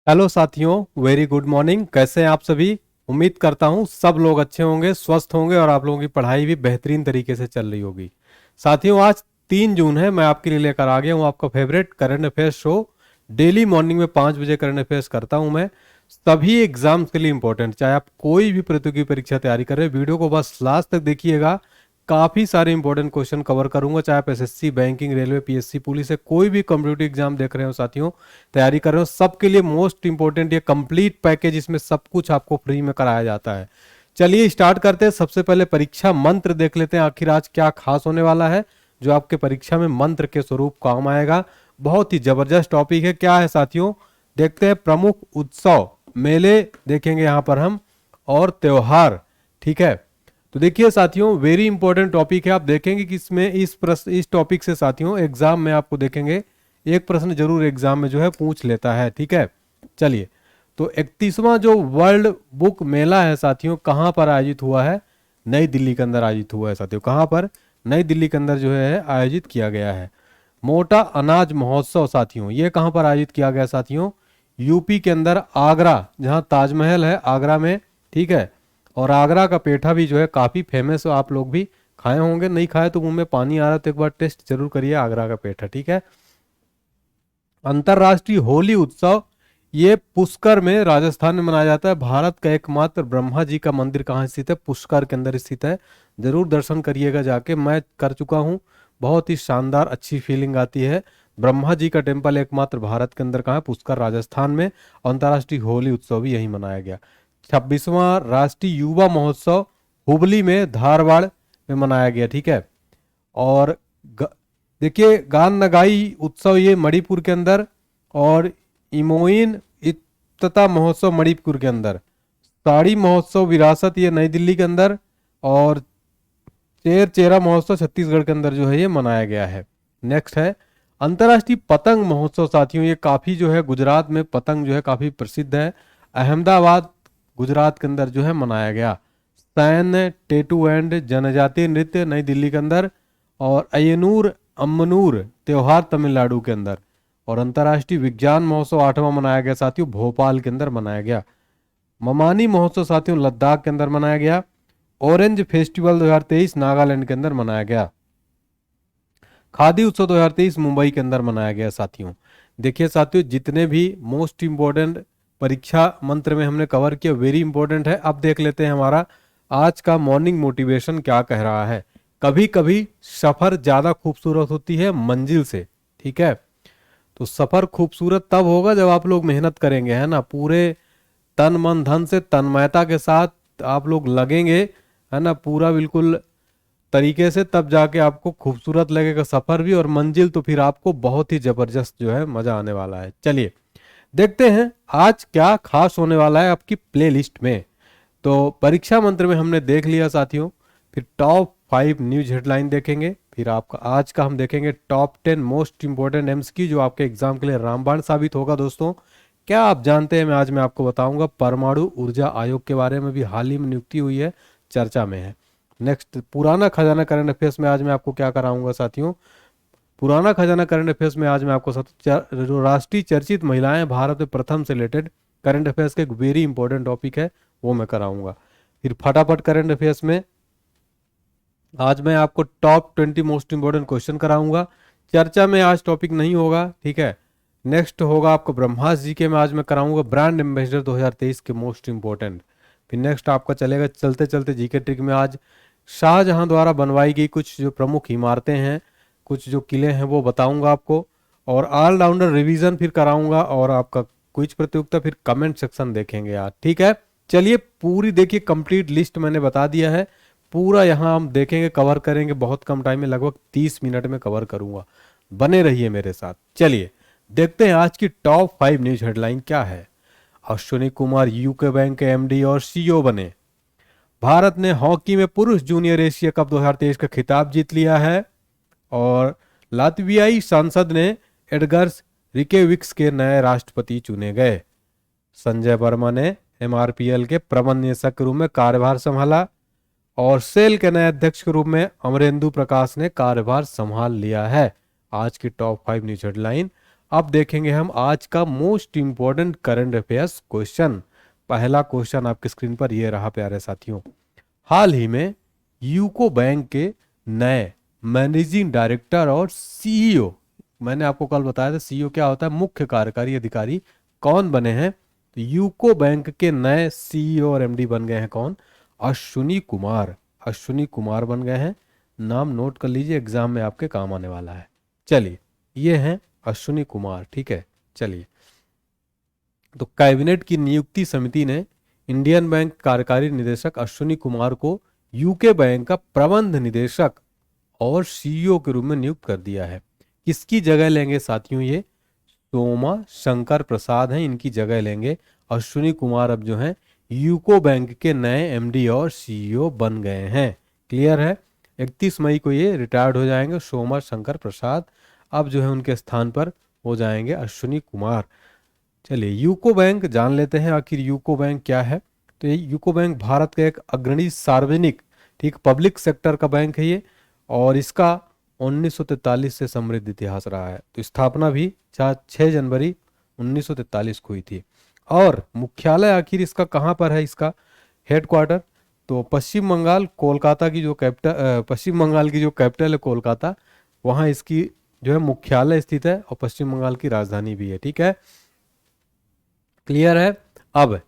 Hello साथियों, very good morning. कैसे हैं आप सभी? उम्मीद करता हूं सब लोग अच्छे होंगे, स्वस्थ होंगे और आप लोगों की पढ़ाई भी बेहतरीन तरीके से चल रही होगी। साथियों, आज 3 जून है। मैं आपके लिए लेकर आ गया हूं आपका favourite current affairs show. Daily morning में 5 बजे करंट अफेयर्स करता हूं मैं। सभी एग्जाम्स के लिए इंपॉर्टेंट, चाहे आप कोई भी प्रतियोगी परीक्षा तैयारी कर रहे हैं, वीडियो को बस लास्ट तक देखिएगा। काफी सारे इंपॉर्टेंट क्वेश्चन कवर करूंगा, चाहे आप SSC, banking, railway, PSC, police है, कोई भी कम्पिटिटिव एग्जाम देख रहे हो साथियों, तैयारी कर रहे हो, सबके लिए मोस्ट इंपॉर्टेंट ये कंप्लीट पैकेज, इसमें सब कुछ आपको फ्री में कराया जाता है। चलिए स्टार्ट करते हैं। सबसे पहले परीक्षा मंत्र देख लेते हैं, आखिर आज क्या खास होने वाला है जो आपके परीक्षा में मंत्र के स्वरूप काम आएगा। बहुत ही जबरदस्त टॉपिक है। क्या है साथियों, देखते हैं। प्रमुख उत्सव, मेले देखेंगे यहां पर हम, और त्योहार। ठीक है, तो देखिए साथियों, वेरी इंपॉर्टेंट टॉपिक है। आप देखेंगे कि इसमें इस टॉपिक से साथियों एग्जाम में आपको देखेंगे एक प्रश्न जरूर एग्जाम में जो है पूछ लेता है। ठीक है, चलिए। तो 31वां जो वर्ल्ड बुक मेला है साथियों, कहाँ पर आयोजित हुआ है? नई दिल्ली के अंदर आयोजित हुआ है साथियों। कहाँ पर? नई दिल्ली के अंदर जो है आयोजित किया गया है। मोटा अनाज महोत्सव साथियों, ये कहाँ पर आयोजित किया गया साथियों? यूपी के अंदर, आगरा, जहाँ ताजमहल है आगरा में। ठीक है, और आगरा का पेठा भी जो है काफ़ी फेमस है, आप लोग भी खाए होंगे। नहीं खाए तो मुंह में पानी आ रहा है तो एक बार टेस्ट जरूर करिए आगरा का पेठा। ठीक है। अंतर्राष्ट्रीय होली उत्सव, ये पुष्कर में, राजस्थान में मनाया जाता है। भारत का एकमात्र ब्रह्मा जी का मंदिर कहाँ स्थित है? पुष्कर के अंदर स्थित है। जरूर दर्शन करिएगा जाके, मैं कर चुका हूँ। बहुत ही शानदार, अच्छी फीलिंग आती है। ब्रह्मा जी का टेम्पल एकमात्र भारत के अंदर कहाँ है? पुष्कर, राजस्थान में। अंतर्राष्ट्रीय होली उत्सव भी यही मनाया गया। 26वां राष्ट्रीय युवा महोत्सव हुबली में, धारवाड़ में मनाया गया। ठीक है। और ग, देखिए, गान नगाई उत्सव ये मणिपुर के अंदर, और इमोइन इत्तता महोत्सव मणिपुर के अंदर। साड़ी महोत्सव विरासत ये नई दिल्ली के अंदर, और चेर चेरा महोत्सव छत्तीसगढ़ के अंदर जो है ये मनाया गया है। नेक्स्ट है अंतर्राष्ट्रीय पतंग महोत्सव साथियों, ये काफी जो है गुजरात में पतंग जो है काफी प्रसिद्ध है। अहमदाबाद गुजरात के अंदर जो है मनाया गया। सैन्य टेटू एंड जनजातीय नृत्य नई दिल्ली के अंदर, और अयनूर अम्मनूर त्योहार तमिलनाडु के अंदर। और अंतर्राष्ट्रीय विज्ञान महोत्सव 8वां मनाया गया साथियों, भोपाल के अंदर मनाया गया। ममानी महोत्सव साथियों लद्दाख के अंदर मनाया गया। ऑरेंज फेस्टिवल 2023 नागालैंड के अंदर मनाया गया। खादी उत्सव 2023 मुंबई के अंदर मनाया गया साथियों। देखिए साथियों, जितने भी मोस्ट इंपॉर्टेंट परीक्षा मंत्र में हमने कवर किया, वेरी इंपॉर्टेंट है। अब देख लेते हैं हमारा आज का मॉर्निंग मोटिवेशन क्या कह रहा है। कभी कभी सफर ज्यादा खूबसूरत होती है मंजिल से। ठीक है, तो सफर खूबसूरत तब होगा जब आप लोग मेहनत करेंगे, है ना, पूरे तन मन धन से, तन्मयता के साथ आप लोग लगेंगे, है ना, पूरा बिल्कुल तरीके से, तब जाके आपको खूबसूरत लगेगा सफर भी, और मंजिल तो फिर आपको बहुत ही जबरदस्त जो है मजा आने वाला है। चलिए देखते हैं आज क्या खास होने वाला है आपकी प्लेलिस्ट में। तो परीक्षा मंत्र में हमने देख लिया साथियों, फिर टॉप 5 न्यूज हेडलाइन देखेंगे, फिर आपका आज का हम देखेंगे टॉप 10 मोस्ट इंपोर्टेंट एमसीक्यू जो आपके एग्जाम के लिए रामबाण साबित होगा। दोस्तों, क्या आप जानते हैं, आज मैं आपको बताऊंगा परमाणु ऊर्जा आयोग के बारे में, भी हाल ही में नियुक्ति हुई है, चर्चा में है। नेक्स्ट, पुराना खजाना करंट अफेयर्स में आज मैं आपको क्या कराऊंगा साथियों? पुराना खजाना करंट अफेयर्स में आज मैं आपको जो राष्ट्रीय चर्चित महिलाएं भारत में प्रथम से रिलेटेड करंट अफेयर्स का एक वेरी इंपॉर्टेंट टॉपिक है, वो मैं कराऊंगा। फिर फटाफट करंट अफेयर्स में आज मैं आपको टॉप 20 मोस्ट इंपोर्टेंट क्वेश्चन कराऊंगा। चर्चा में आज टॉपिक नहीं होगा। ठीक है, नेक्स्ट होगा आपको ब्रह्मास जी के में आज मैं कराऊंगा ब्रांड एम्बेसडर 2023 के मोस्ट इंपोर्टेंट। फिर नेक्स्ट आपका चलेगा चलते चलते जीके ट्रिक में आज शाहजहां द्वारा बनवाई गई कुछ जो प्रमुख इमारतें हैं, कुछ जो किले हैं वो बताऊंगा आपको, और ऑलराउंडर रिवीजन फिर कराऊंगा, और आपका क्विज प्रतियोगिता, फिर कमेंट सेक्शन देखेंगे आज। ठीक है, चलिए पूरी देखिए कंप्लीट लिस्ट मैंने बता दिया है। पूरा यहाँ हम देखेंगे, कवर करेंगे, बहुत कम टाइम में, लगभग 30 मिनट में कवर करूंगा। बने रहिए मेरे साथ। चलिए देखते हैं आज की टॉप 5 न्यूज हेडलाइन क्या है। अश्विनी कुमार यूके बैंक के एमडी और सीईओ बने। भारत ने हॉकी में पुरुष जूनियर एशिया कप 2023 का खिताब जीत लिया है। और लातवियाई सांसद ने एडगर्स रिकेविक्स के नए राष्ट्रपति चुने गए। संजय वर्मा ने एमआरपीएल के प्रबंध निदेशक के रूप में कार्यभार संभाला, और सेल के नए अध्यक्ष के रूप में अमरेंदु प्रकाश ने कार्यभार संभाल लिया है। आज की टॉप 5 न्यूज हेडलाइन अब देखेंगे हम आज का most important current affairs question. पहला क्वेश्चन आपके स्क्रीन पर ये रहा प्यारे साथियों। हाल ही में यूको बैंक के नए मैनेजिंग डायरेक्टर और सीईओ, मैंने आपको कल बताया था सीईओ क्या होता है, मुख्य कार्यकारी अधिकारी, कौन बने हैं? तो यूको बैंक के नए सीईओ और एमडी बन गए हैं कौन? अश्विनी कुमार। अश्विनी कुमार बन गए हैं। नाम नोट कर लीजिए, एग्जाम में आपके काम आने वाला है। चलिए, ये हैं अश्विनी कुमार, ठीक है। चलिए, तो कैबिनेट की नियुक्ति समिति ने इंडियन बैंक कार्यकारी निदेशक अश्विनी कुमार को यूके बैंक का प्रबंध निदेशक और सीईओ के रूप में नियुक्त कर दिया है। किसकी जगह लेंगे साथियों? ये सोमा शंकर प्रसाद हैं, इनकी जगह लेंगे। अश्विनी कुमार अब जो हैं यूको बैंक के नए एमडी और सीईओ बन गए हैं। क्लियर है? 31 मई को ये रिटायर्ड हो जाएंगे सोमा शंकर प्रसाद। अब जो है उनके स्थान पर हो जाएंगे अश्विनी कुमार। चलिए, यूको बैंक जान लेते हैं आखिर यूको बैंक क्या है। तो ये यूको बैंक भारत का एक अग्रणी सार्वजनिक, ठीक, पब्लिक सेक्टर का बैंक है ये, और इसका 1943 से समृद्ध इतिहास रहा है। तो स्थापना भी 6 जनवरी 1943 को हुई थी। और मुख्यालय आखिर इसका कहाँ पर है? इसका हेडक्वार्टर तो पश्चिम बंगाल, कोलकाता की जो कैपिटल, पश्चिम बंगाल की जो कैपिटल है कोलकाता, वहाँ इसकी जो है मुख्यालय स्थित है, और पश्चिम बंगाल की राजधानी भी है। ठीक है, क्लियर है? अब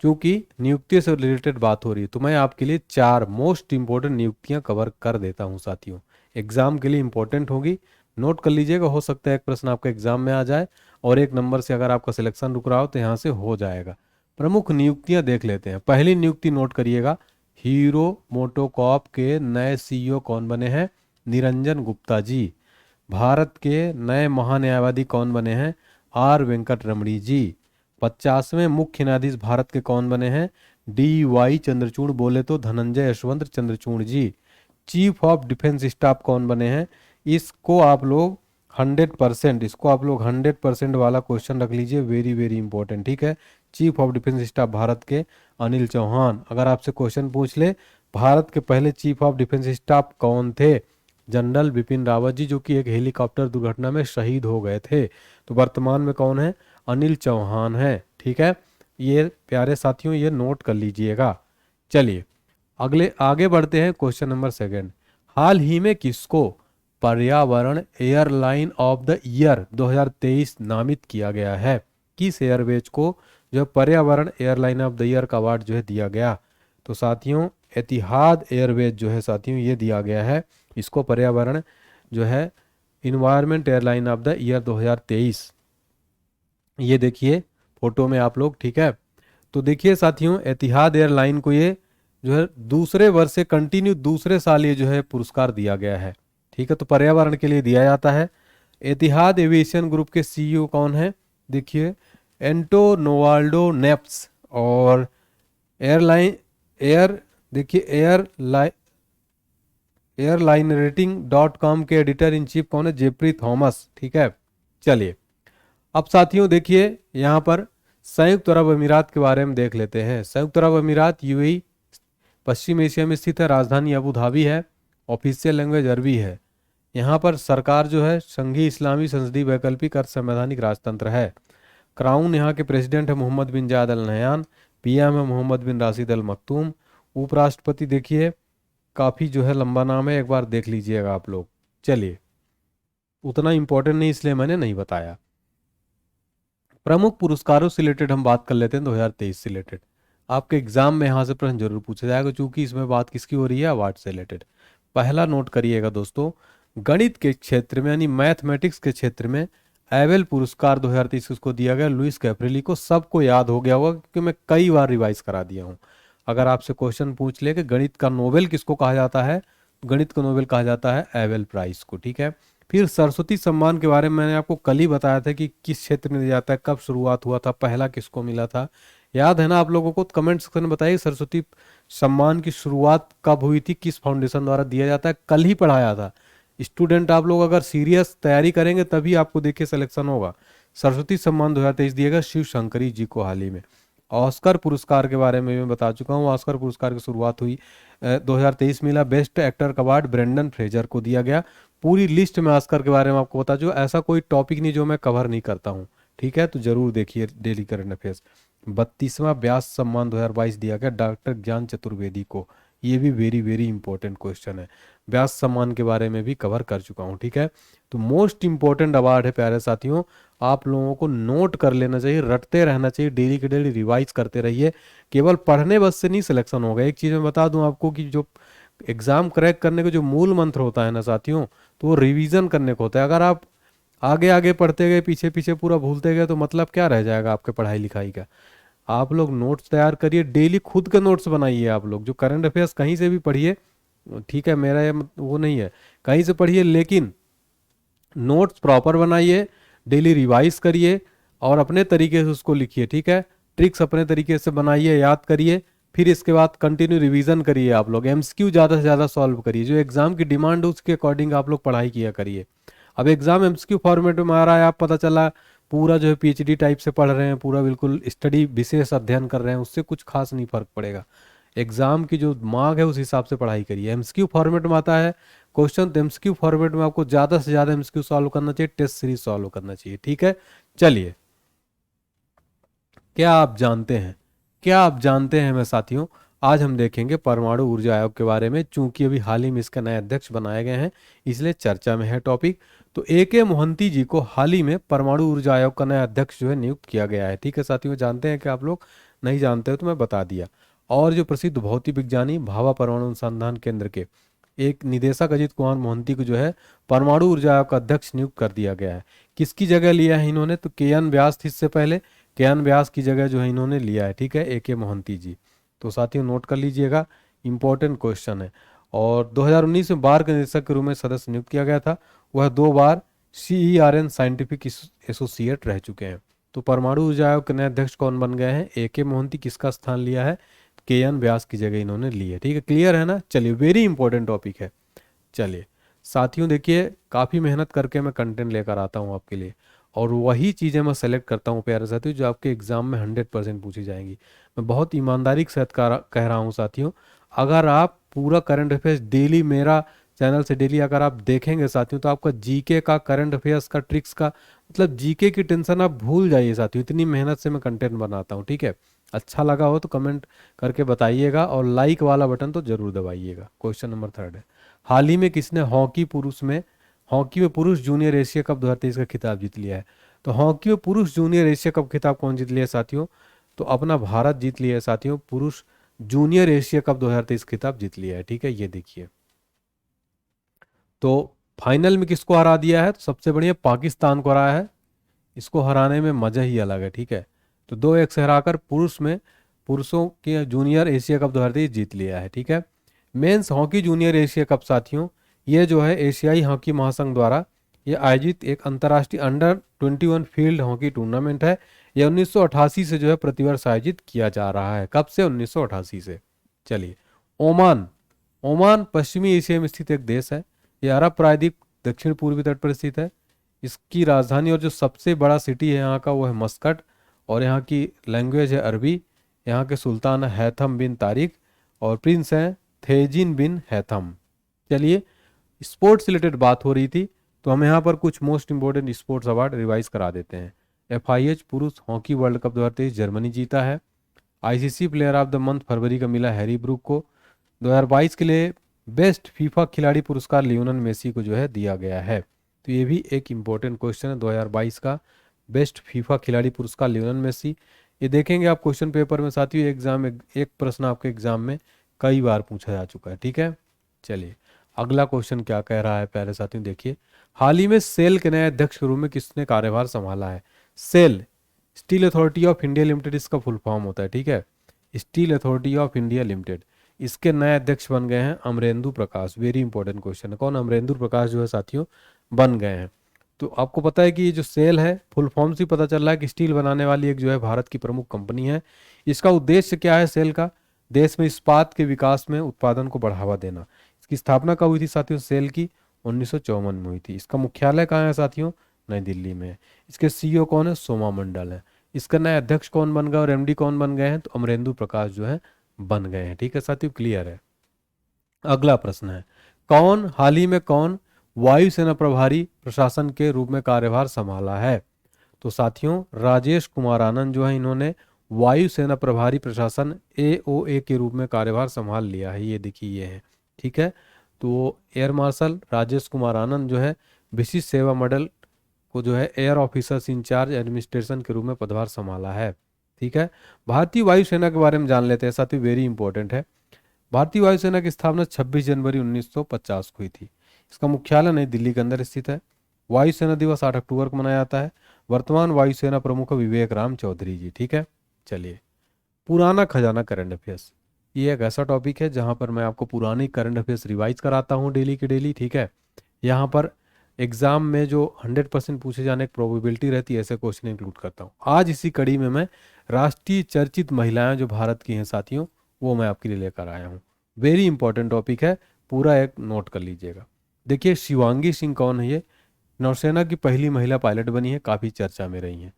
चूंकि नियुक्ति से रिलेटेड बात हो रही है तो मैं आपके लिए 4 मोस्ट इंपोर्टेंट नियुक्तियां कवर कर देता हूं साथियों। एग्जाम के लिए इंपॉर्टेंट होगी, नोट कर लीजिएगा। हो सकता है एक प्रश्न आपका एग्जाम में आ जाए, और एक नंबर से अगर आपका सिलेक्शन रुक रहा हो तो यहाँ से हो जाएगा। प्रमुख नियुक्तियां देख लेते हैं। पहली नियुक्ति नोट करिएगा, हीरो मोटोकॉर्प के नए सीईओ कौन बने हैं? निरंजन गुप्ता जी। भारत के नए महान्यायवादी कौन बने हैं? आर वेंकट रमणी जी। 50वें मुख्य न्यायाधीश भारत के कौन बने हैं? डी वाई चंद्रचूड़, बोले तो धनंजय यशवंत चंद्रचूड़ जी। चीफ ऑफ डिफेंस स्टाफ कौन बने हैं? इसको आप लोग 100% वाला क्वेश्चन रख लीजिए, वेरी वेरी इंपॉर्टेंट। ठीक है, chief of defence staff Bharat के अनिल चौहान। अगर आपसे क्वेश्चन पूछ ले भारत के पहले चीफ ऑफ डिफेंस स्टाफ कौन थे? जनरल बिपिन रावत जी, जो कि एक हेलीकॉप्टर दुर्घटना में शहीद हो गए थे। तो वर्तमान में कौन है? अनिल चौहान है। ठीक है, ये प्यारे साथियों ये नोट कर लीजिएगा। चलिए आगे बढ़ते हैं। क्वेश्चन नंबर 2, हाल ही में किसको पर्यावरण एयरलाइन ऑफ द ईयर 2023 नामित किया गया है? किस एयरवेज को जो पर्यावरण एयरलाइन ऑफ द ईयर का अवार्ड जो है दिया गया? तो साथियों एतिहाद एयरवेज जो है साथियों ये दिया गया है इसको पर्यावरण जो है environment airline of the year 2023। ये देखिए फोटो में आप लोग। ठीक है, तो देखिए साथियों एतिहाद एयरलाइन को ये जो है दूसरे वर्ष से कंटिन्यू दूसरे साल ये जो है पुरस्कार दिया गया है। ठीक है, तो पर्यावरण के लिए दिया जाता है। एतिहाद एविएशन ग्रुप के सीईओ कौन है? देखिए एंटोनोवाल्डो नेप्स। और एयरलाइनरेटिंग.com के एडिटर इन चीफ कौन है? जेपरी थॉमस। ठीक है, चलिए अब साथियों देखिए यहाँ पर संयुक्त अरब अमीरात के बारे में देख लेते हैं। संयुक्त अरब अमीरात यूएई पश्चिम एशिया में स्थित है, राजधानी अबू धाबी है, ऑफिशियल लैंग्वेज अरबी है। यहाँ पर सरकार जो है संघीय इस्लामी संसदीय वैकल्पिक अर्ध संवैधानिक राजतंत्र है। क्राउन यहाँ के प्रेसिडेंट है मोहम्मद बिन जायद अल नहयान, पीएम है मोहम्मद बिन राशिद अल मखतूम। उपराष्ट्रपति देखिए काफ़ी जो है लंबा नाम है, एक बार देख लीजिएगा आप लोग। चलिए उतना इंपॉर्टेंट नहीं इसलिए मैंने नहीं बताया। प्रमुख पुरस्कारों से रिलेटेड हम बात कर लेते हैं 2023 से रिलेटेड। आपके एग्जाम में यहाँ से प्रश्न जरूर पूछा जाएगा क्योंकि इसमें बात किसकी हो रही है? अवार्ड से रिलेटेड। पहला नोट करिएगा दोस्तों, गणित के क्षेत्र में यानी मैथमेटिक्स के क्षेत्र में एबेल पुरस्कार 2023 उसको दिया गया लुइस कैप्रेली को। सबको याद हो गया होगा क्योंकि मैं कई बार रिवाइज करा दिया हूँ। अगर आपसे क्वेश्चन पूछ ले कि गणित का नोबेल किसको कहा जाता है, गणित का नोबेल कहा जाता है एबेल प्राइज को। ठीक है, फिर सरस्वती सम्मान के बारे में मैंने आपको कल ही बताया था कि किस क्षेत्र में दिया जाता है, कब शुरुआत हुआ था, पहला किसको मिला था, याद है ना आप लोगों को? कमेंट सेक्शन में बताइए सरस्वती सम्मान की शुरुआत कब हुई थी, किस फाउंडेशन द्वारा दिया जाता है। कल ही पढ़ाया था। स्टूडेंट आप लोग अगर सीरियस तैयारी करेंगे तभी आपको देखिए सिलेक्शन होगा। सरस्वती सम्मान 2023 दिएगा शिव शंकरी जी को हाल ही में। ऑस्कर पुरस्कार के बारे में मैं बता चुका हूँ। ऑस्कर पुरस्कार की शुरुआत हुई 2023 मिला, बेस्ट एक्टर का अवार्ड ब्रेंडन फ्रेजर को दिया गया। पूरी लिस्ट में ऑस्कर के बारे में आपको बता चुका, ऐसा कोई टॉपिक नहीं जो मैं कवर नहीं करता हूँ, ठीक है। तो जरूर देखिए डेली करंट अफेयर्स। 32वां व्यास सम्मान 2022 दिया गया डॉक्टर ज्ञान चतुर्वेदी को, ये भी वेरी वेरी इंपॉर्टेंट क्वेश्चन है। व्यास सम्मान के बारे में भी कवर कर चुका हूँ, ठीक है। तो मोस्ट इंपॉर्टेंट अवार्ड है प्यारे साथियों, आप लोगों को नोट कर लेना चाहिए, रटते रहना चाहिए, डेली के डेली रिवाइज करते रहिए। केवल पढ़ने बस से नहीं सिलेक्शन होगा। एक चीज़ मैं बता दूं आपको कि जो एग्जाम क्रैक करने का जो मूल मंत्र होता है ना साथियों, तो वो रिवीजन करने को होता है। अगर आप आगे आगे पढ़ते गए, पीछे पीछे पूरा भूलते गए, तो मतलब क्या रह जाएगा आपके पढ़ाई लिखाई का। आप लोग नोट्स तैयार करिए, डेली खुद के नोट्स बनाइए। आप लोग जो करंट अफेयर्स कहीं से भी पढ़िए, ठीक है, मेरा ये वो नहीं है, कहीं से पढ़िए, लेकिन नोट्स प्रॉपर बनाइए, डेली रिवाइज करिए और अपने तरीके से उसको लिखिए, ठीक है। ट्रिक्स अपने तरीके से बनाइए, याद करिए, फिर इसके बाद कंटिन्यू रिवीजन करिए। आप लोग एमसीक्यू ज़्यादा से ज़्यादा सॉल्व करिए, जो एग्जाम की डिमांड है उसके अकॉर्डिंग आप लोग पढ़ाई किया करिए। अब एग्जाम एमसीक्यू फॉर्मेट में आ रहा है, आप पता चला पूरा जो है पीएचडी टाइप से पढ़ रहे हैं, पूरा बिल्कुल स्टडी विशेष अध्ययन कर रहे हैं, उससे कुछ खास नहीं फर्क पड़ेगा। एग्जाम की जो मांग है उस हिसाब से पढ़ाई करिए। एमसीक्यू फॉर्मेट में आता है क्वेश्चन, तो एमसीक्यू फॉर्मेट में आपको ज़्यादा से ज़्यादा एमसीक्यू सॉल्व करना चाहिए, टेस्ट सीरीज सॉल्व करना चाहिए, ठीक है। चलिए, क्या आप जानते हैं, क्या आप जानते हैं मैं साथियों, आज हम देखेंगे परमाणु ऊर्जा आयोग के बारे में। चूंकि अभी हाल ही में इसके नए अध्यक्ष बनाए गए हैं, इसलिए चर्चा में है टॉपिक। तो AK मोहंती जी को हाल ही में परमाणु ऊर्जा आयोग का नया अध्यक्ष जो है नियुक्त किया गया है, ठीक है साथियों। जानते हैं कि आप लोग नहीं जानते हो तो मैं बता दिया। और जो प्रसिद्ध भौतिक विज्ञानी भाभा परमाणु अनुसंधान केंद्र के एक निदेशक अजीत कुमार मोहंती को जो है परमाणु ऊर्जा आयोग का अध्यक्ष नियुक्त कर दिया गया है। किसकी जगह लिया है इन्होंने, तो KN व्यास थी इससे पहले, KN व्यास की जगह जो है इन्होंने लिया है, ठीक है, AK मोहंती जी। तो साथियों नोट कर लीजिएगा, इंपॉर्टेंट क्वेश्चन है। और 2019 में बार के निदेशक के रूप में सदस्य नियुक्त किया गया था। वह 2 बार CERN साइंटिफिक एसोसिएट रह चुके हैं। तो परमाणु ऊर्जा आयोग के नए अध्यक्ष कौन बन गए हैं, AK मोहंती। किसका स्थान लिया है, KN व्यास की जगह इन्होंने ली है, ठीक है। क्लियर है ना। चलिए, वेरी इंपॉर्टेंट टॉपिक है। चलिए साथियों, देखिए काफ़ी मेहनत करके मैं कंटेंट लेकर आता हूँ आपके लिए, और वही चीज़ें मैं सेलेक्ट करता हूँ प्यारे साथियों जो आपके एग्जाम में 100% पूछी जाएंगी। मैं बहुत ईमानदारी के साथ कह रहा हूँ साथियों, अगर आप पूरा करंट अफेयर्स डेली मेरा चैनल से डेली अगर आप देखेंगे साथियों, तो आपका जीके का, करंट अफेयर्स का, ट्रिक्स का, मतलब जीके की टेंशन आप भूल जाइए साथियों। इतनी मेहनत से मैं कंटेंट बनाता हूँ, ठीक है। अच्छा लगा हो तो कमेंट करके बताइएगा, और लाइक वाला बटन तो जरूर दबाइएगा। क्वेश्चन नंबर 3 है, हाल ही में किसने हॉकी में पुरुष जूनियर एशिया कप 2023 का खिताब जीत लिया है। तो हॉकी में पुरुष जूनियर एशिया कप खिताब कौन जीत लिया है साथियों, तो अपना भारत जीत लिया है साथियों। पुरुष जूनियर एशिया कप 2023 खिताब जीत लिया है, ठीक है। ये देखिए, तो फाइनल में किसको हरा दिया है, तो सबसे बढ़िया पाकिस्तान को हराया है। इसको हराने में मजा ही अलग है, ठीक है। तो 2-1 से हराकर पुरुषों के जूनियर एशिया कप 2023 जीत लिया है, ठीक है। Men's hockey junior Asia cup साथियों, ये जो है एशियाई हॉकी महासंघ द्वारा ये आयोजित एक अंतर्राष्ट्रीय अंडर 21 फील्ड हॉकी टूर्नामेंट है। यह 1988 से जो है प्रतिवर्ष आयोजित किया जा रहा है। कब से, 1988 से। चलिए, ओमान, ओमान पश्चिमी एशिया में स्थित एक देश है। यह अरब प्रायद्वीप दक्षिण पूर्वी तट पर स्थित है। इसकी राजधानी और जो सबसे बड़ा सिटी है यहाँ का वो है मस्कट, और यहाँ की लैंग्वेज है अरबी। यहाँ के सुल्तान है हैथम बिन तारिक, और प्रिंस हैं थेजिन बिन हैथम। चलिए, स्पोर्ट्स से रिलेटेड बात हो रही थी, तो हम यहाँ पर कुछ most important sports award revise करा देते हैं। FIH पुरुष हॉकी वर्ल्ड कप 2023 जर्मनी जीता है। ICC player of the month फरवरी का मिला हैरी ब्रूक को। 2022 के लिए बेस्ट फीफा खिलाड़ी पुरस्कार लियोनेल मेसी को जो है दिया गया है। तो ये भी एक इम्पोर्टेंट क्वेश्चन है, 2022 का बेस्ट फीफा खिलाड़ी पुरस्कार लियोनेल मेसी। ये देखेंगे आप क्वेश्चन पेपर में साथियों, एक प्रश्न आपके एग्जाम में कई बार पूछा जा चुका है, ठीक है। चलिए, अगला क्वेश्चन क्या कह रहा है प्यारे साथियों, देखिए, हाल ही में सेल के नए अध्यक्ष के रूप में किसने कार्यभार संभाला है। SAIL, Steel Authority of India Limited इसका फुल फॉर्म होता है, ठीक है। Steel Authority of India Limited, इसके नए अध्यक्ष बन गए हैं Amarendu Prakash. Very important question है, कौन, अमरेंदु प्रकाश जो है साथियों बन गए हैं। तो आपको पता है कि ये जो सेल है, फुल फॉर्म से पता चल रहा है कि स्टील बनाने वाली एक जो है भारत की प्रमुख कंपनी है। इसका उद्देश्य क्या है सेल का, देश में इस्पात के विकास में उत्पादन को बढ़ावा देना। इसकी स्थापना कब हुई थी साथियों सेल की, 1954 में हुई थी। इसका मुख्यालय कहाँ है साथियों, नई दिल्ली में है। इसके CEO कौन है, सोमा मंडल है। इसका नया अध्यक्ष कौन बन गया और एमडी कौन बन गए हैं, तो अमरेंदु प्रकाश जो है बन गए हैं। ठीक है साथियों, क्लियर है। अगला प्रश्न है, हाल ही में कौन वायुसेना प्रभारी प्रशासन के रूप में कार्यभार संभाला है? तो साथियों राजेश कुमार आनंद जो है इन्होंने वायुसेना प्रभारी प्रशासन एओए के रूप में कार्यभार संभाल लिया है। ये देखिए ये है। ठीक है, तो एयर मार्शल राजेश कुमार आनंद जो है विशिष्ट सेवा मेडल को जो है एयर ऑफिसर्स इंचार्ज एडमिनिस्ट्रेशन के रूप में पदभार संभाला है। ठीक है, भारतीय वायुसेना के बारे में जान लेते हैं साथियों, वेरी इंपॉर्टेंट है। भारतीय वायुसेना की स्थापना 26 जनवरी 1950 को हुई थी। इसका मुख्यालय नई दिल्ली के अंदर स्थित है। वायुसेना दिवस 8 अक्टूबर को मनाया जाता है। वर्तमान वायुसेना प्रमुख विवेक राम चौधरी जी। ठीक है, चलिए पुराना खजाना करंट अफेयर्स, ये एक ऐसा टॉपिक है जहां पर मैं आपको पुरानी करंट अफेयर्स रिवाइज कराता हूं डेली के डेली। ठीक है, यहाँ पर एग्जाम में जो 100% पूछे जाने की प्रोबेबिलिटी रहती है ऐसे क्वेश्चन इंक्लूड करता हूँ। आज इसी कड़ी में मैं राष्ट्रीय चर्चित महिलाएं जो भारत की हैं साथियों, वो मैं आपके लिए लेकर आया हूँ। वेरी इंपॉर्टेंट टॉपिक है, पूरा एक नोट कर लीजिएगा। देखिए शिवांगी सिंह कौन है? ये नौसेना की पहली महिला पायलट बनी है, काफी चर्चा में रही है।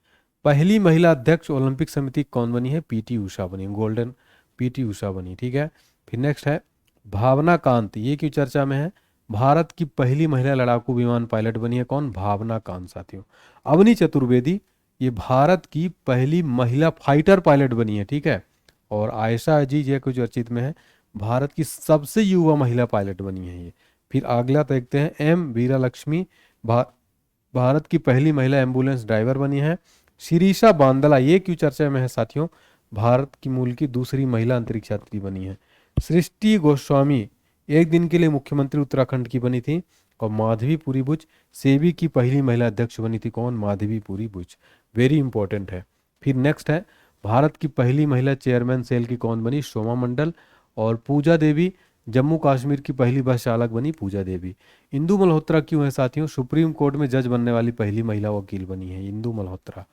पहली महिला अध्यक्ष ओलंपिक समिति कौन बनी है? पीटी उषा बनी, गोल्डन पीटी उषा बनी। ठीक है, फिर नेक्स्ट है भावना कांत, ये क्यों चर्चा में है? भारत की पहली महिला लड़ाकू विमान पायलट बनी है, कौन? भावना कांत साथियों। अवनी चतुर्वेदी, ये भारत की पहली महिला फाइटर पायलट बनी है। ठीक है, और आयशा अजीज ये कुछ चर्चित में है, भारत की सबसे युवा महिला पायलट बनी है ये। फिर अगला देखते हैं एम वीरा लक्ष्मी, भारत की पहली महिला एम्बुलेंस ड्राइवर बनी है। शिरीषा बांदला, ये क्यों चर्चा में है साथियों? भारत की मूल की दूसरी महिला अंतरिक्ष यात्री बनी है। सृष्टि गोस्वामी एक दिन के लिए मुख्यमंत्री उत्तराखंड की बनी थी। और माधवीपुरी बुच सेबी की पहली महिला अध्यक्ष बनी थी, कौन? माधवीपुरी बुच, वेरी इंपॉर्टेंट है। फिर नेक्स्ट है भारत की पहली महिला चेयरमैन सेल की कौन बनी? शोमा मंडल। और पूजा देवी जम्मू कश्मीर की पहली बस चालक बनी, पूजा देवी। इंदु मल्होत्रा क्यों है साथियों? सुप्रीम कोर्ट में जज बनने वाली पहली महिला वकील बनी है इंदु मल्होत्रा।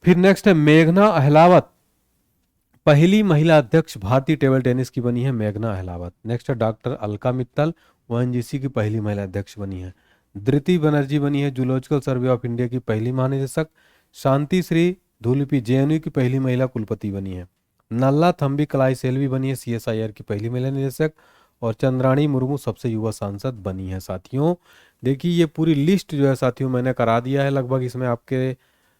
फिर नेक्स्ट है मेघना अहलावत, पहली महिला अध्यक्ष भारतीय टेबल टेनिस की बनी है मेघना अहलावत। नेक्स्ट है डॉक्टर अलका मित्तल, ओएनजीसी की पहली महिला अध्यक्ष बनी है। धृति बनर्जी बनी है जूलॉजिकल सर्वे ऑफ इंडिया की पहली महानिदेशक। शांति श्री धुलिपी जेएनयू की पहली महिला कुलपति बनी है। नल्ला थम्बी कलाई सेल्वी बनी है सीएसआईआर की पहली महिला निदेशक। और चंद्राणी मुर्मू सबसे युवा सांसद बनी है साथियों। देखिए ये पूरी लिस्ट जो है साथियों मैंने करा दिया है,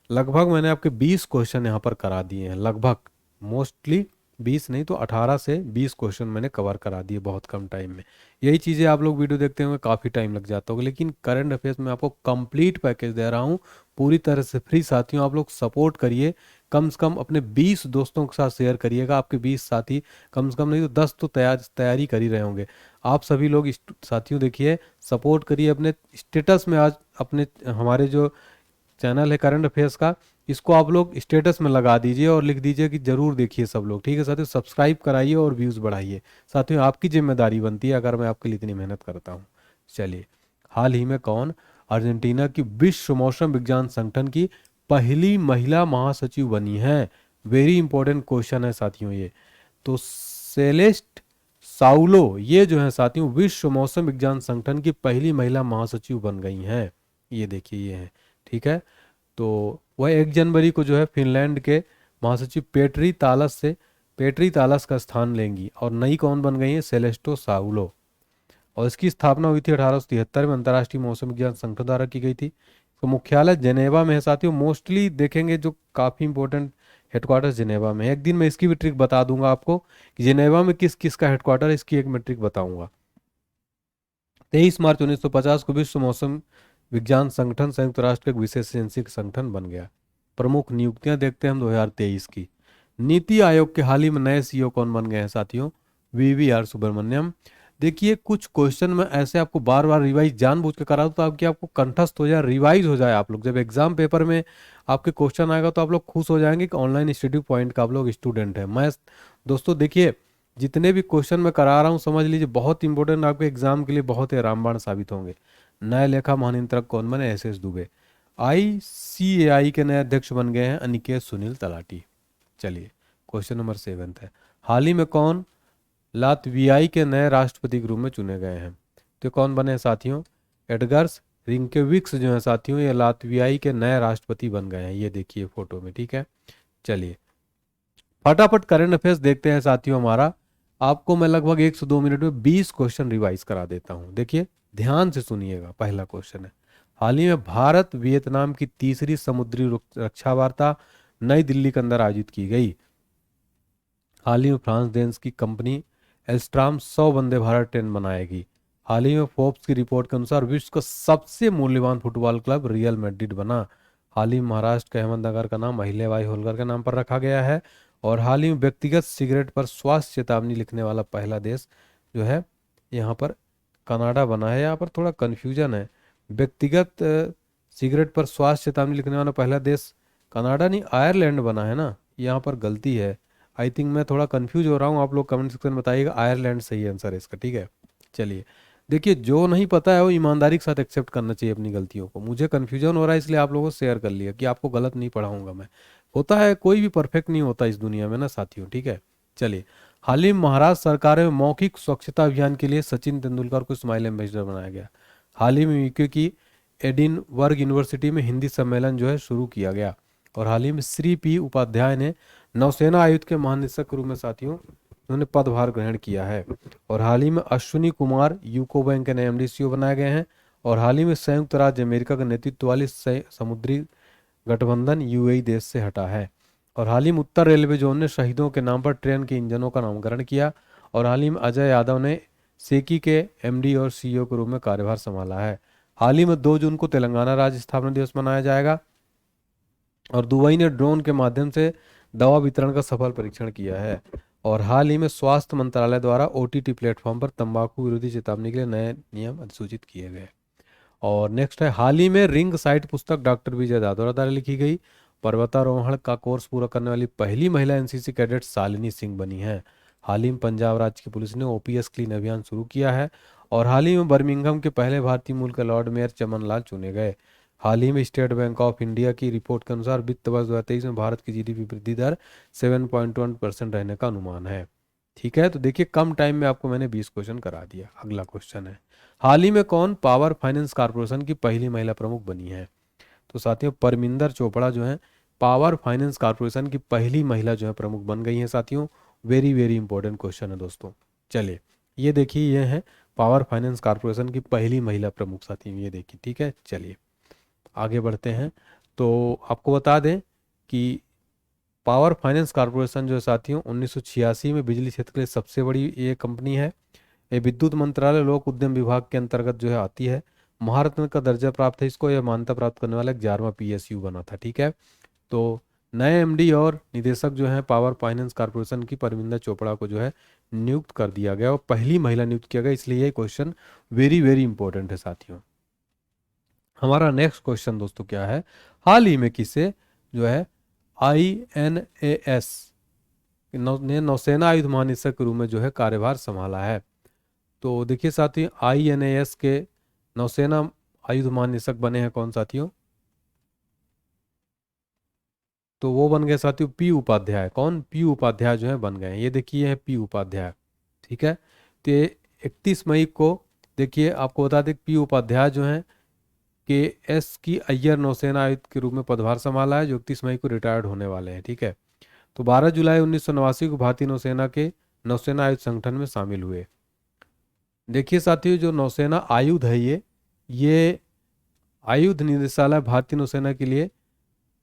लगभग मैंने आपके 20 क्वेश्चन यहाँ पर करा दिए हैं, लगभग मोस्टली 20 नहीं तो 18 से 20 क्वेश्चन मैंने कवर करा दिए बहुत कम टाइम में। यही चीज़ें आप लोग वीडियो देखते हुए काफ़ी टाइम लग जाता होगा, लेकिन करंट अफेयर्स में आपको कंप्लीट पैकेज दे रहा हूँ पूरी तरह से फ्री। साथियों आप लोग सपोर्ट करिए, कम से कम अपने 20 दोस्तों के साथ शेयर करिएगा। आपके 20 साथी कम से कम नहीं तो 10 तो तैयारी कर ही रहे होंगे। आप सभी लोग साथियों देखिए सपोर्ट करिए अपने स्टेटस में। आज अपने हमारे जो चैनल है करंट अफेयर्स का, इसको आप लोग स्टेटस में लगा दीजिए और लिख दीजिए कि जरूर देखिए सब लोग। ठीक है साथियों, सब्सक्राइब कराइए और व्यूज़ बढ़ाइए। साथियों आपकी जिम्मेदारी बनती है अगर मैं आपके लिए इतनी मेहनत करता हूँ। चलिए, हाल ही में कौन अर्जेंटीना की विश्व मौसम विज्ञान संगठन की पहली महिला महासचिव बनी है? वेरी इंपॉर्टेंट क्वेश्चन है साथियों ये। तो सेलेस्ट साउलो ये जो है साथियों विश्व मौसम विज्ञान संगठन की पहली महिला महासचिव बन गई हैं। ये देखिए ये है। ठीक है, तो वह 1 जनवरी को जो है फिनलैंड के महासचिव पेट्री तालस का स्थान लेंगी। और नई कौन बन गई है? सेलेस्टो साउलो। और इसकी स्थापना हुई थी 1873 में अंतर्राष्ट्रीय मौसम विज्ञान संगठन द्वारा की गई थी। तो मुख्यालय जेनेवा में है साथियों। मोस्टली देखेंगे जो काफ़ी इंपॉर्टेंट हेडक्वार्टर जेनेवा में है। एक दिन मैं इसकी भी ट्रिक बता दूंगा आपको कि जेनेवा में किस किस का हेडक्वार्टर है, इसकी एक मैं ट्रिक बताऊंगा। 23 मार्च 1950 को विश्व मौसम विज्ञान संगठन संयुक्त राष्ट्र के विशेष एजेंसी का संगठन बन गया। प्रमुख नियुक्तियां देखते हैं हम 2023 की। नीति आयोग के हाल ही में नए सीईओ कौन बन गए हैं साथियों? वीवीआर सुब्रमण्यम। देखिए कुछ क्वेश्चन में ऐसे आपको बार बार रिवाइज जानबूझ के करा दो ताकि आपको कंठस्थ हो जाए, रिवाइज हो जाए। आप लोग जब एग्जाम पेपर में आपके क्वेश्चन आएगा तो आप लोग खुश हो जाएंगे कि ऑनलाइन स्टडी पॉइंट का आप लोग स्टूडेंट है। मैं दोस्तों देखिए जितने भी क्वेश्चन मैं करा रहा हूँ समझ लीजिए बहुत इंपॉर्टेंट, आपके एग्जाम के लिए बहुत ही रामबाण साबित होंगे। नए लेखा महानियंत्रक कौन बने? एस दुबे। आईसीएआई के नए अध्यक्ष बन गए हैं अनिकेत सुनील तलाटी। चलिए क्वेश्चन नंबर 7 है, हाल ही में कौन लातवियाई के नए राष्ट्रपति के रूप में चुने गए हैं? तो कौन बने साथियों? एडगर्स रिंकेविक्स जो है साथियों, ये लातवियाई के नए राष्ट्रपति बन गए हैं, ये देखिए फोटो में। ठीक है, चलिए फटाफट करंट अफेयर्स देखते हैं साथियों हमारा। आपको मैं लगभग 1 से 2 मिनट में 20 क्वेश्चन रिवाइज करा देता हूं। देखिए ध्यान से सुनिएगा। पहला क्वेश्चन है, हाल ही में भारत वियतनाम की तीसरी समुद्री रक्षा वार्ता नई दिल्ली के अंदर आयोजित की गई। हाल ही में फ्रांस देश की कंपनी एल्स्ट्राम 100 वंदे भारत ट्रेन बनाएगी। हाल ही में फोर्ब्स की रिपोर्ट के अनुसार विश्व का सबसे मूल्यवान फुटबॉल क्लब रियल मैड्रिड बना। हाल ही में महाराष्ट्र के अहमदनगर का नाम अहिल्याबाई होलकर के नाम पर रखा गया है। और हाल ही में व्यक्तिगत सिगरेट पर स्वास्थ्य चेतावनी लिखने वाला पहला देश जो है यहाँ पर कनाडा बना है। यहाँ पर थोड़ा कन्फ्यूजन है, व्यक्तिगत सिगरेट पर स्वास्थ्य चेतावनी लिखने वाला पहला देश कनाडा नहीं, आयरलैंड बना है ना, यहाँ पर गलती है। आई थिंक मैं थोड़ा कंफ्यूज हो रहा हूँ, आप लोग कमेंट सेक्शन में बताइएगा। आयरलैंड सही आंसर है इसका। ठीक है, चलिए देखिए जो नहीं पता है वो ईमानदारी के साथ एक्सेप्ट करना चाहिए अपनी गलतियों को। मुझे कन्फ्यूजन हो रहा है इसलिए आप लोगों को शेयर कर लिया कि आपको गलत नहीं पढ़ाऊंगा मैं। होता है, कोई भी परफेक्ट नहीं होता इस दुनिया में ना साथियों। ठीक है, चलिए हाल ही में महाराष्ट्र सरकार में मौखिक स्वच्छता अभियान के लिए सचिन तेंदुलकर को स्माइल एम्बेसडर बनाया गया। हाल ही में यूके की एडिनबर्ग यूनिवर्सिटी में हिंदी सम्मेलन जो है शुरू किया गया। और हाल ही में श्री पी उपाध्याय ने नौसेना आयुक्त के महानिदेशक के रूप में साथियों उन्होंने पदभार ग्रहण किया है। और हाल ही में अश्विनी कुमार यूको बैंक के नए एमडी सीईओ बनाए गए हैं। और हाल ही में संयुक्त राज्य अमेरिका का नेतृत्व वाली समुद्री गठबंधन यूएई देश से हटा है। और हाल ही में उत्तर रेलवे जोन ने शहीदों के नाम पर ट्रेन के इंजनों का नामकरण किया। और हाल ही में अजय यादव ने सेकी के एमडी और सीईओ के रूप में कार्यभार संभाला है। हाल ही में 2 जून को तेलंगाना राज्य स्थापना दिवस मनाया जाएगा। और दुबई ने ड्रोन के माध्यम से दवा वितरण का सफल परीक्षण किया है। और हाल ही में स्वास्थ्य मंत्रालय द्वारा ओटीटी प्लेटफॉर्म पर तंबाकू विरोधी चेतावनी के लिए नए नियम अधिसूचित किए गए। और नेक्स्ट है, हाल ही में रिंग साइट पुस्तक डॉक्टर विजय दादोरा द्वारा लिखी गई पर्वतारोहण का कोर्स पूरा करने वाली पहली महिला एनसीसी कैडेट शालिनी सिंह बनी है। हाल ही में पंजाब राज्य की पुलिस ने ओपीएस क्लीन अभियान शुरू किया है। और हाल ही में बर्मिंघम के पहले भारतीय मूल के लॉर्ड मेयर चमन लाल चुने गए। हाल ही में स्टेट बैंक ऑफ इंडिया की रिपोर्ट के अनुसार वित्त वर्ष 2023 में भारत की जीडीपी वृद्धि दर 7.1% रहने का अनुमान है। ठीक है, तो देखिए कम टाइम में आपको मैंने 20 क्वेश्चन करा दिया। अगला क्वेश्चन है, हाल ही में कौन पावर फाइनेंस कॉर्पोरेशन की पहली महिला प्रमुख बनी है? तो साथियों परमिंदर चोपड़ा जो है पावर फाइनेंस कॉर्पोरेशन की पहली महिला जो है प्रमुख बन गई है साथियों। वेरी वेरी इंपॉर्टेंट क्वेश्चन है दोस्तों। चलिए ये देखिए, ये है पावर फाइनेंस कॉर्पोरेशन की पहली महिला प्रमुख साथियों, ये देखिए। ठीक है, चलिए आगे बढ़ते हैं। तो आपको बता दें कि पावर फाइनेंस कॉर्पोरेशन जो है साथियों 1986 में बिजली क्षेत्र के लिए सबसे बड़ी ये कंपनी है। ये विद्युत मंत्रालय लोक उद्यम विभाग के अंतर्गत जो है आती है। महारत्न का दर्जा प्राप्त है इसको, यह मान्यता प्राप्त करने वाला 11वां पीएसयू बना था। ठीक है, तो नए एमडी और निदेशक जो है पावर फाइनेंस कॉर्पोरेशन की परमिंदर चोपड़ा को जो है नियुक्त कर दिया गया और पहली महिला नियुक्त किया गया, इसलिए ये क्वेश्चन वेरी वेरी इंपॉर्टेंट है साथियों। हमारा नेक्स्ट क्वेश्चन दोस्तों क्या है, हाल ही में किसे जो है आईएनएएस ने नौसेना आयुध महानिदेशक के रूप में जो है कार्यभार संभाला है? तो देखिए साथियों आईएनएएस के नौसेना आयुध महानिदेशक बने हैं कौन साथियों? तो वो बन गए साथियों पी उपाध्याय। कौन? पी उपाध्याय जो है बन गए। ये देखिए है पी उपाध्याय। ठीक है, तो 31 मई को देखिए आपको बता दें पी उपाध्याय जो है के एस की अय्यर नौसेना आयुक्त के रूप में पदभार संभाला है, जो 31 मई को रिटायर्ड होने वाले हैं। ठीक है, तो 12 जुलाई 1989 को भारतीय नौसेना के नौसेना आयुध संगठन में शामिल हुए। देखिए साथियों जो नौसेना आयुध है ये आयुध निदेशालय भारतीय नौसेना के लिए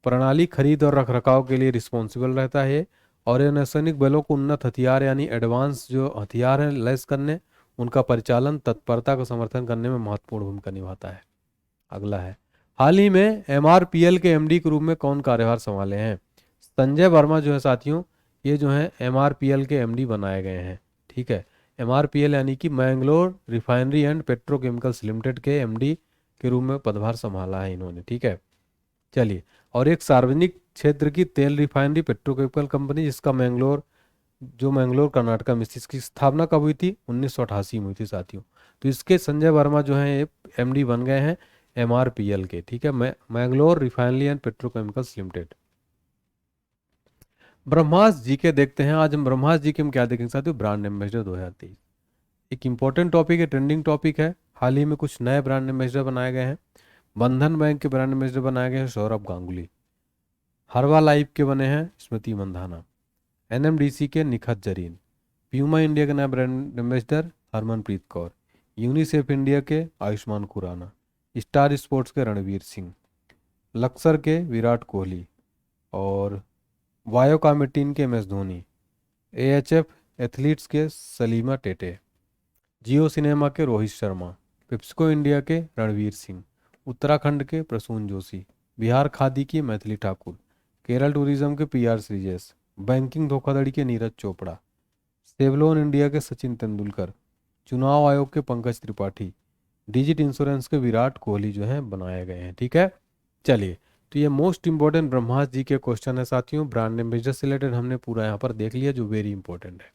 प्रणाली खरीद और रखरखाव के लिए रिस्पॉन्सिबल रहता है। और ये नौसैनिक बलों को उन्नत हथियार यानी एडवांस जो हथियार हैं लैस करने, उनका परिचालन तत्परता का समर्थन करने में महत्वपूर्ण भूमिका निभाता है। अगला है, हाल ही में एमआरपीएल के एमडी के रूप में कौन कार्यभार संभाले हैं? संजय वर्मा जो है साथियों ये जो है एमआरपीएल के एमडी बनाए गए हैं। ठीक है, एमआरपीएल यानी कि Mangalore refinery and petrochemicals limited के एमडी के रूप में पदभार संभाला है इन्होंने। ठीक है, चलिए और एक सार्वजनिक क्षेत्र की तेल रिफाइनरी पेट्रोकेमिकल कंपनी जिसका मैंगलोर कर्नाटक में इसकी स्थापना कब हुई थी? 1988 में हुई थी साथियों। तो इसके संजय वर्मा जो है एमडी बन गए हैं एमआरपीएल के। ठीक है, Mangalore refinery and petrochemicals limited. ब्रह्मास जी के देखते हैं। आज हम ब्रह्मास जी के हम क्या देखेंगे साथियों? Brand ambassador 2023। एक इंपॉर्टेंट टॉपिक है, ट्रेंडिंग टॉपिक है। हाल ही में कुछ नए ब्रांड एम्बेसडर बनाए गए हैं। बंधन बैंक के ब्रांड एम्बेसडर बनाए गए हैं सौरभ गांगुली। हर्बा लाइफ के बने हैं स्मृति मंधाना। एनएमडीसी के निखत जरीन। प्यूमा इंडिया के नए brand ambassador Harmanpreet Kaur. UNICEF India के आयुष्मान खुराना। स्टार स्पोर्ट्स के रणवीर सिंह। लक्सर के विराट कोहली। और वायोकामेटिन के एमएस धोनी। एएचएफ एथलीट्स के सलीमा टेटे। जियो सिनेमा के रोहित शर्मा। पिप्सको इंडिया के रणवीर सिंह। उत्तराखंड के प्रसून जोशी। बिहार खादी की मैथिली ठाकुर। केरल टूरिज्म के पीआर श्रीजेश। बैंकिंग धोखाधड़ी के नीरज चोपड़ा। सेवलोन इंडिया के सचिन तेंदुलकर। चुनाव आयोग के पंकज त्रिपाठी। डिजिट इंश्योरेंस के विराट कोहली जो हैं बनाए गए हैं। ठीक है, चलिए, तो ये मोस्ट इंपॉर्टेंट ब्रह्मास्त्र जी के क्वेश्चन है साथियों। ब्रांड एम्बेसडर से रिलेटेड हमने पूरा यहाँ पर देख लिया जो वेरी इंपॉर्टेंट है।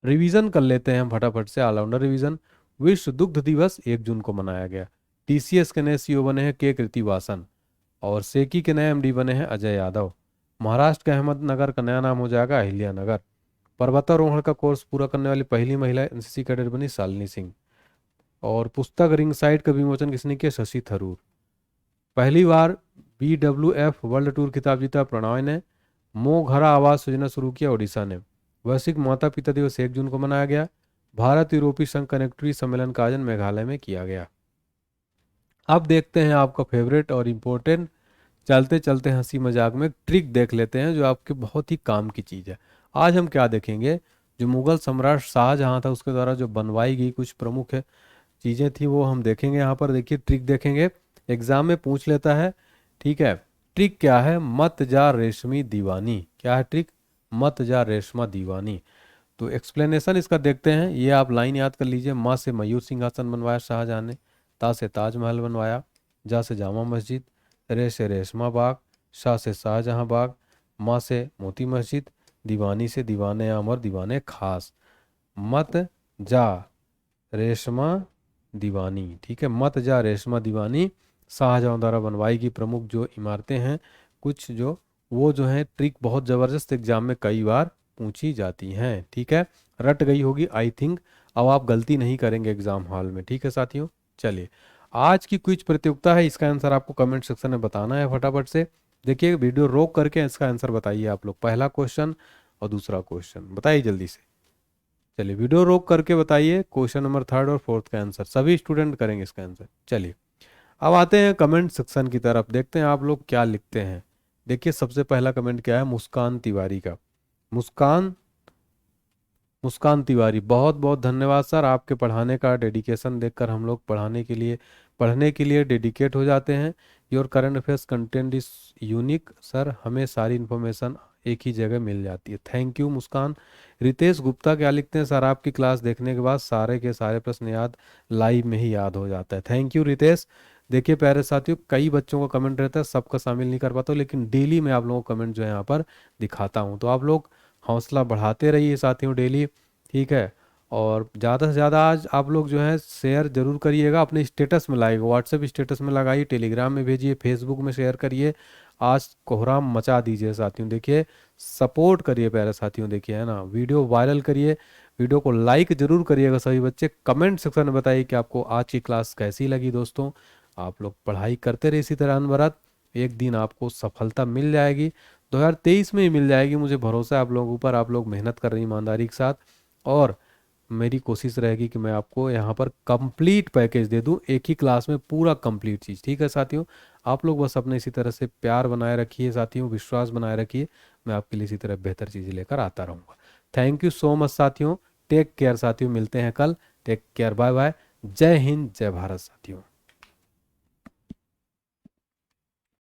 रिवीजन कर लेते हैं हम फटाफट से, ऑलराउंडर रिवीजन। विश्व दुग्ध दिवस 1 जून को मनाया गया। टीसीएस के नए सीईओ बने हैं के कृतिवासन। और सेकी के नए एमडी बने हैं अजय यादव। महाराष्ट्र के अहमदनगर का नया नाम हो जाएगा अहिल्या नगर। पर्वतारोहण का कोर्स पूरा करने वाली पहली महिला एनसीसी कैडेट बनी शालिनी सिंह। और पुस्तक रिंग साइड का विमोचन किसने किया? शशि थरूर। पहली बार BWF वर्ल्ड टूर खिताब जीता प्रणॉय ने। मो घरा आवास योजना शुरू किया ओडिशा ने। वैश्विक माता पिता दिवस 1 जून को मनाया गया। भारत यूरोपीय संघ कनेक्टिविटी सम्मेलन का आयोजन मेघालय में किया गया। अब देखते हैं आपका फेवरेट और इम्पोर्टेंट चलते चलते हंसी मजाक में ट्रिक देख लेते हैं जो आपके बहुत ही काम की चीज़ है। आज हम क्या देखेंगे? जो मुगल सम्राट शाहजहां था उसके द्वारा जो बनवाई गई कुछ प्रमुख चीज़ें थी वो हम देखेंगे। यहाँ पर देखिए ट्रिक देखेंगे, एग्जाम में पूछ लेता है। ठीक है, ट्रिक क्या है? मत जा रेशमी दीवानी। क्या है ट्रिक? मत जा रेशमा दीवानी। तो एक्सप्लेनेशन इसका देखते हैं। ये आप लाइन याद कर लीजिए। माँ से मयूर सिंहासन बनवाया शाहजहां ने। ता से ताजमहल बनवाया। जा से जामा मस्जिद। रे से रेशमा बाग। शाह से शाहजहां बाग। माँ से मोती मस्जिद। दीवानी से दीवाने आम और दीवाने खास। मत जा रेशमा दीवानी। ठीक है, मत जा रेशमा दीवानी शाहजहां द्वारा बनवाई गई प्रमुख जो इमारतें हैं कुछ जो वो जो हैं ट्रिक बहुत ज़बरदस्त एग्जाम में कई बार पूछी जाती हैं। ठीक है, रट गई होगी आई थिंक। अब आप गलती नहीं करेंगे एग्जाम हॉल में। ठीक है साथियों, चलिए आज की क्विज प्रतियोगिता है। इसका आंसर आपको कमेंट सेक्शन में बताना है फटाफट से। देखिए वीडियो रोक करके इसका आंसर बताइए आप लोग। पहला क्वेश्चन और दूसरा क्वेश्चन बताइए जल्दी से। चलिए वीडियो रोक करके बताइए क्वेश्चन नंबर 3 और 4 का आंसर। सभी स्टूडेंट करेंगे इसका आंसर। चलिए अब आते हैं कमेंट सेक्शन की तरफ, देखते हैं आप लोग क्या लिखते हैं। देखिए सबसे पहला कमेंट क्या है? मुस्कान तिवारी का। मुस्कान मुस्कान तिवारी, बहुत बहुत धन्यवाद सर। आपके पढ़ाने का डेडिकेशन देखकर हम लोग पढ़ने के लिए डेडिकेट हो जाते हैं। Your current affairs content is unique sir, हमें सारी इन्फॉर्मेशन एक ही जगह मिल जाती है। थैंक यू मुस्कान। रितेश गुप्ता क्या लिखते हैं? सर आपकी क्लास देखने के बाद सारे के सारे प्रश्न याद लाइव में ही याद हो जाता है। Thank you Ritesh. देखिए प्यारे साथियों, कई बच्चों का कमेंट रहता है, सबका शामिल नहीं कर पाता हूँ, लेकिन डेली मैं आप लोगों को कमेंट जो है यहाँ पर दिखाता हूँ। तो आप लोग हौसला बढ़ाते रहिए साथियों डेली। ठीक है, और ज़्यादा से ज़्यादा आज आप लोग जो है शेयर जरूर करिएगा, अपने स्टेटस में लाइएगा, व्हाट्सएप स्टेटस में लगाइए, टेलीग्राम में भेजिए, फेसबुक में शेयर करिए। आज कोहराम मचा दीजिए साथियों। देखिए सपोर्ट करिए प्यारे साथियों, देखिए है ना, वीडियो वायरल करिए, वीडियो को लाइक जरूर करिएगा सभी बच्चे। कमेंट सेक्शन में बताइए कि आपको आज की क्लास कैसी लगी। दोस्तों आप लोग पढ़ाई करते रहे इसी तरह अनवरत, एक दिन आपको सफलता मिल जाएगी। 2023 में ही मिल जाएगी, मुझे भरोसा है आप लोगों के ऊपर। आप लोग मेहनत कर रहे हैं ईमानदारी के साथ, और मेरी कोशिश रहेगी कि मैं आपको यहाँ पर कंप्लीट पैकेज दे दूँ एक ही क्लास में, पूरा कंप्लीट चीज़। ठीक है साथियों, आप लोग बस अपने इसी तरह से प्यार बनाए रखिए साथियों, विश्वास बनाए रखिए। मैं आपके लिए इसी तरह बेहतर चीज़ें लेकर आता रहूँगा। थैंक यू सो मच साथियों। टेक केयर साथियों, मिलते हैं कल। Take care, bye bye. जय हिंद, जय भारत साथियों।